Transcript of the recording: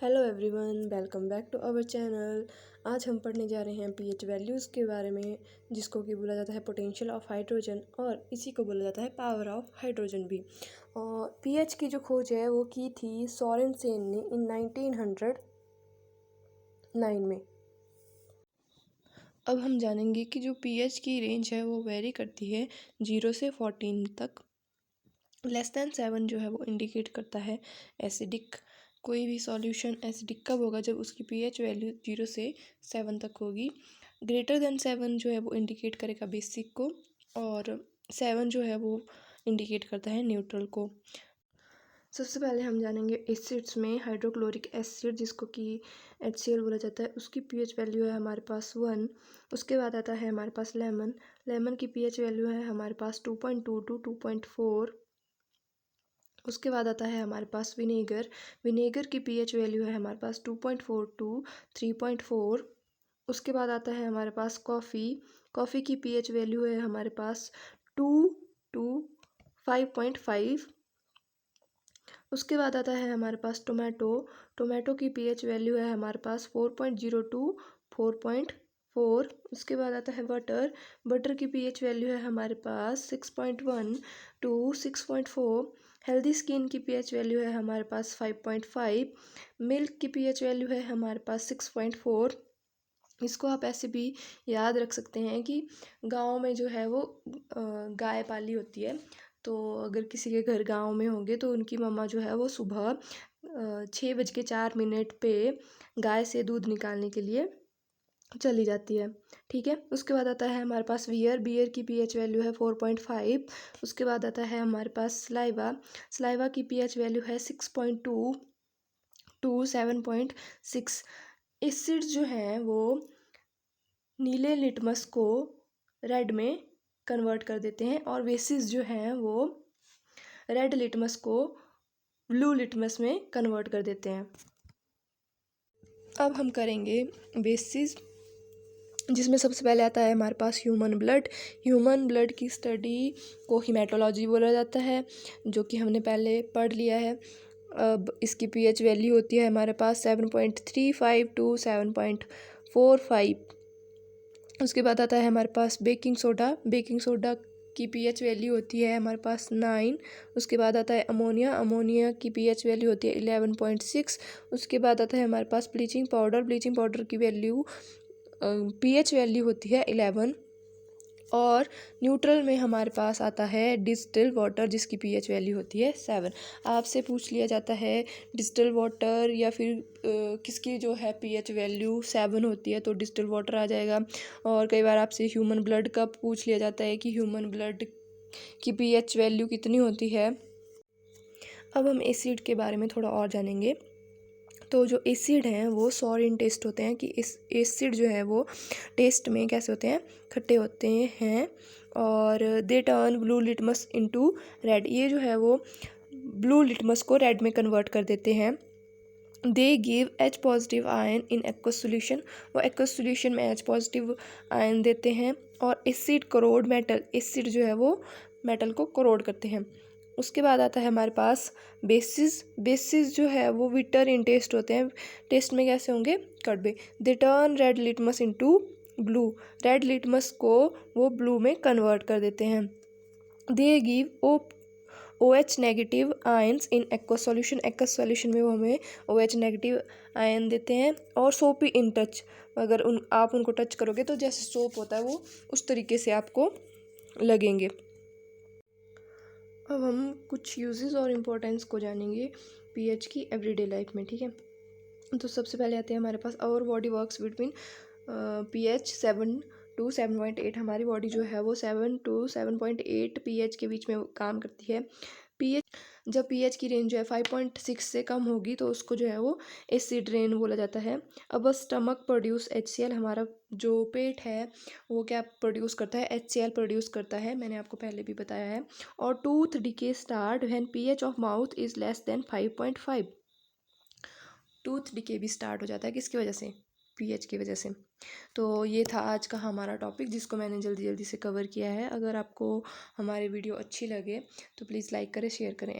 Hello everyone, welcome back to our channel. आज हम पढ़ने जा रहे हैं पीएच वैल्यूज़ के बारे में, जिसको कि बोला जाता है पोटेंशियल ऑफ हाइड्रोजन, और इसी को बोला जाता है पावर ऑफ हाइड्रोजन भी। और पीएच की जो खोज है वो की थी सोरेनसेन ने इन 1909 में। अब हम जानेंगे कि जो पीएच की रेंज है वो वेरी करती है 0 से 14 तक। <7 जो है वो इंडिकेट करता है एसिडिक। कोई भी सॉल्यूशन एसिडिक कब होगा? जब उसकी पीएच वैल्यू 0 से 7 तक होगी। >7 जो है वो इंडिकेट करेगा बेसिक को, और 7 जो है वो इंडिकेट करता है न्यूट्रल को। सबसे पहले हम जानेंगे एसिड्स में हाइड्रोक्लोरिक एसिड, जिसको कि HCl बोला जाता है, उसकी पीएच वैल्यू है हमारे पास 1। उसके बाद आता है हमारे पास लेमन की पीएच वैल्यू है हमारे पास 2.2 to 2.4। उसके बाद आता है हमारे पास विनेगर की पीएच वैल्यू है हमारे पास 2.4 to 3.4। उसके बाद आता है हमारे पास कॉफ़ी की पीएच वैल्यू है हमारे पास 2 to 5.5। उसके बाद आता है हमारे पास टोमेटो की पीएच वैल्यू है हमारे पास 4.0 to 4.4। उसके बाद आता है बटर की पीएच वैल्यू है हमारे पास 6.1 to 6.4। हेल्दी स्किन की पीएच वैल्यू है हमारे पास 5.5। मिल्क की पीएच वैल्यू है हमारे पास 6.4। इसको आप ऐसे भी याद रख सकते हैं कि गांव में जो है वो गाय पाली होती है, तो अगर किसी के घर गांव में होंगे तो उनकी मम्मा जो है वो सुबह 6:04 पे गाय से दूध निकालने के लिए चली जाती है। ठीक है। उसके बाद आता है हमारे पास बियर की पीएच वैल्यू है 4.5। उसके बाद आता है हमारे पास सलाइवा की पीएच वैल्यू है 6.2 to 7.6। एसिड्स जो हैं वो नीले लिटमस को रेड में कन्वर्ट कर देते हैं, और बेसिस जो हैं वो रेड लिटमस को ब्लू लिटमस में कन्वर्ट कर देते हैं। अब हम करेंगे बेसिस, जिसमें सबसे पहले आता है हमारे पास ह्यूमन ब्लड की स्टडी को हीमेटोलॉजी बोला जाता है, जो कि हमने पहले पढ़ लिया है। अब इसकी पीएच वैल्यू होती है हमारे पास 7.35 to 7.45। उसके बाद आता है हमारे पास बेकिंग सोडा की पीएच वैल्यू होती है हमारे पास 9। उसके बाद आता है अमोनिया की पीएच वैल्यू होती है 11.6। उसके बाद आता है हमारे पास ब्लीचिंग पाउडर की वैल्यू पीएच वैल्यू होती है 11। और न्यूट्रल में हमारे पास आता है डिस्टिल वाटर, जिसकी पीएच वैल्यू होती है 7। आपसे पूछ लिया जाता है डिस्टिल वाटर या फिर किसकी जो है पीएच वैल्यू 7 होती है, तो डिस्टिल वाटर आ जाएगा। और कई बार आपसे ह्यूमन ब्लड का पूछ लिया जाता है कि ह्यूमन ब्लड की पीएच वैल्यू कितनी होती है। अब हम एसिड के बारे में थोड़ा और जानेंगे। तो जो एसिड हैं वो सॉर इन टेस्ट होते हैं, कि इस एसिड जो है वो टेस्ट में कैसे होते हैं, खट्टे होते हैं। और they turn blue litmus into red, ये जो है वो ब्लू लिटमस को रेड में कन्वर्ट कर देते हैं। They give H positive ion in aqueous solution, वो एक्वस सोल्यूशन में H पॉजिटिव आयन देते हैं। और एसिड करोड मेटल, एसिड जो है वो मेटल को करोड करते हैं। उसके बाद आता है हमारे पास बेसिस जो है वो विटर इन टेस्ट होते हैं, टेस्ट में कैसे होंगे, कड़वे। They turn red litmus into blue, red litmus को वो ब्लू में कन्वर्ट कर देते हैं। They give OH negative ions in aqueous solution में वो हमें OH नेगेटिव आयन देते हैं। और सोपी इन टच, अगर आप उनको टच करोगे तो जैसे सोप होता है वो उस तरीके से आपको लगेंगे। अब हम कुछ यूजेस और इम्पोर्टेंस को जानेंगे पीएच की एवरीडे लाइफ में। ठीक है। तो सबसे पहले आते हैं हमारे पास our body works between pH 7 to 7.8। हमारी बॉडी जो है वो 7 to 7.8 pH के बीच में काम करती है। जब pH की रेंज जो है 5.6 से कम होगी तो उसको जो है वो एसिड रेन बोला जाता है। अब स्टमक प्रोड्यूस HCl, हमारा जो पेट है वो क्या प्रोड्यूस करता है, HCl प्रोड्यूस करता है, मैंने आपको पहले भी बताया है। और tooth decay start when pH of mouth is less than 5.5। Tooth decay भी स्टार्ट हो जाता है किसकी वजह से, पीएच की वजह से। तो ये था आज का हमारा टॉपिक, जिसको मैंने जल्दी से कवर किया है। अगर आपको हमारे वीडियो अच्छी लगे तो प्लीज़ लाइक करें, शेयर करें।